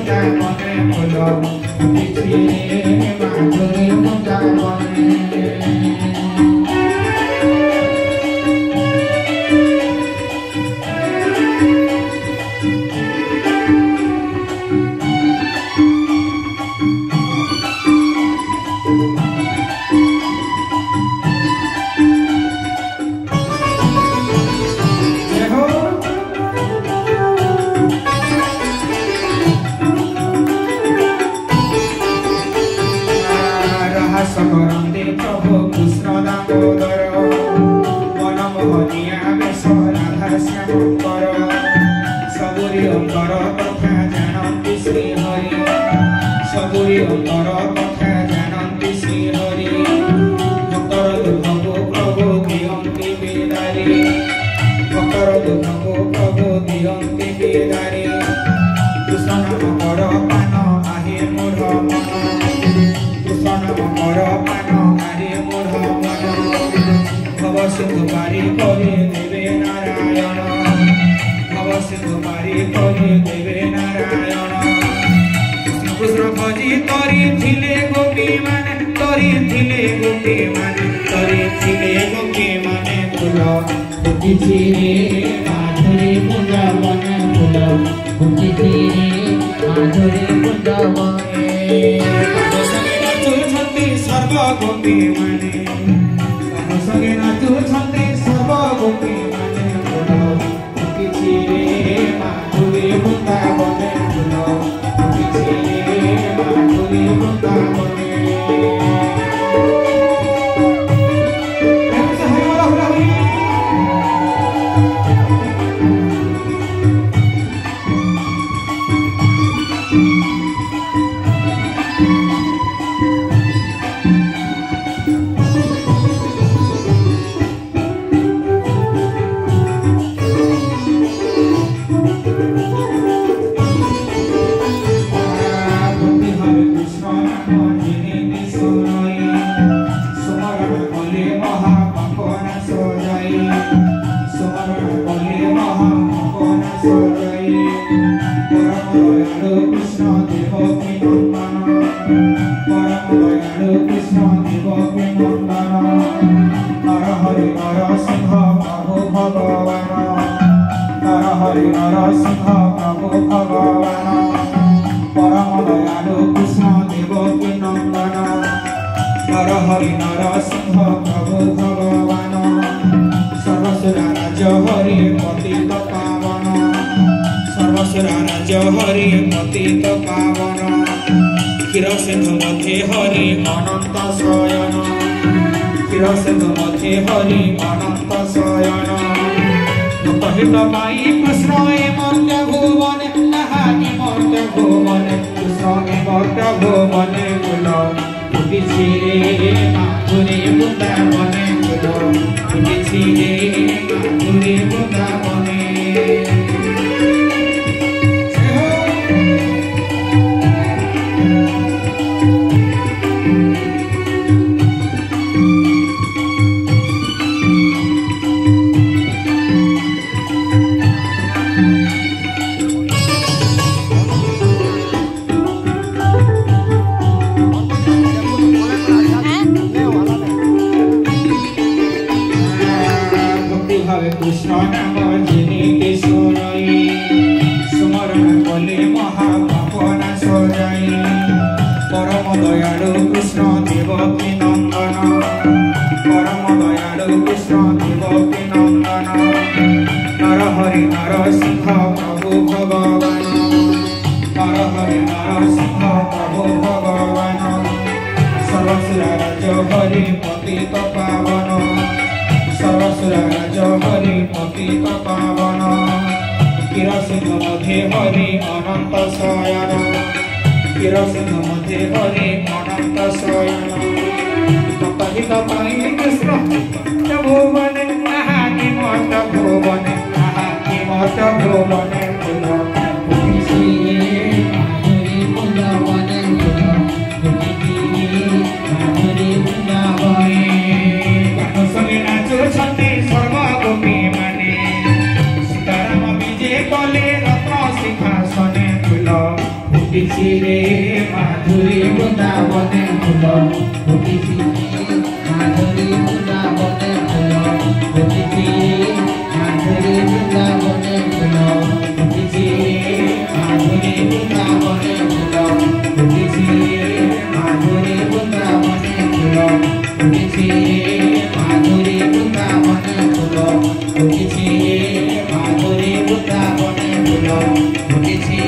ବୃନ୍ଦାବନେ ଫୁଲ ଫୁଟିଛି ମାଧୁରୀ ବୃନ୍ଦାବନେ। କରନ୍ଦे ପ୍ରଭୁ କୃଷ୍ଣ ଦାମୋଦର ମନମୋହନିଆ ବେଶ ରାଧା ଶ୍ୟାମଙ୍କର ସବୁରି ଅନ୍ତର କଥା ଜାଣନ୍ତି ଶ୍ରୀହରି ସବୁରି ଅନ୍ତର କଥା ଜାଣନ୍ତି ଶ୍ରୀହରି ଭକ୍ତର ଦୁଃଖକୁ ପ୍ରଭୁ ଦିଅନ୍ତି ବିଦାରି ଭକ୍ତର ଦୁଃଖକୁ ପ୍ରଭୁ ଦିଅନ୍ତି ବିଦାରି କୃଷ୍ଣ ନାମକର ପାନ ଆହେ ମୂଢ଼ ମନ ମର ପାନ ଆରେ ମୂଢ଼ ମନ ଭବ ସିନ୍ଧୁ ପାରି କରି ଦେବେ ନାରାୟଣ ଭବ ସିନ୍ଧୁ ପାରି କରି ଦେବେ ନାରାୟଣ କୃଷ୍ଣ ଭଜି କରିଥିଲେ ଗୋପୀମାନେ କରିଥିଲେ ଗୋପୀମାନେ କରିଥିଲେ ଗୋପୀମାନେ ଫୁଲ ଫୁଟିଛି ମାଧୁରୀ ବୃନ୍ଦାବନେ ଫୁଲ ଫୁଟିଛି ମାଧୁରୀ ବୃନ୍ଦାବନେ। सर्व गोपी माने कानो संगे नाचुछन्ते सर्व गोपी माने फुल फुटिछि माधुरी बृन्दाबने फुल फुटिछि माधुरी बृन्दाबने। हरि नरसिंह प्रभु भगवान सर्वसुरा राज हरि पतित पावन सर्वसुरा राज हरि पतित पावन क्षीर सिंधु मध्ये हरि अनंत शयन क्षीर सिंधु मध्ये हरि अनंत शयन हित पाई कृष्ण एमर्त्य भुवने एमर्त्य भुवने कृष्ण एमर्त्य भुवने फुल फुटिछि माधुरी बृन्दाबने फुल फुटिछि माधुरी बृन्दाबने। कृष्ण नाम जिनिके सुनई सुमरण कले महापापना सजाई परम दयालु कृष्ण देवकी नंदन परम दयालु कृष्ण देवकी नंदन नरहरि नरसिंह प्रभु भगवान नरहरि नरसिंह प्रभु भगवान सर्वसुरा राज हरि पतित पावन सर्वसुरा राज हरि पतित पावन क्षीर सिंधु मध्ये हरि अनंत शयन क्षीर सिंधु मध्ये हरि अनंत शयन हित पाई कृष्ण भुवने किमत भुवने किमत भुवने फुल फुटिछि माधुरी बृन्दाबने फुल फुटिछि माधुरी बृन्दाबने। संगे नाचुछन्ते सर्व गोपी माने सीताराम विजय कले रत्न सिंहासने फुल ফুটিছি রে মাধুরী বৃন্দাবনে ফুল ফুটিছি মাধুরী বৃন্দাবনে ফুল ফুটিছি মাধুরী বৃন্দাবনে ফুল ফুটিছি মাধুরী বৃন্দাবনে ফুল ফুটিছি মাধুরী বৃন্দাবনে ফুল ফুটিছি মাধুরী বৃন্দাবনে ফুল ফুটিছি মাধুরী বৃন্দাবনে ফুল ফুটিছি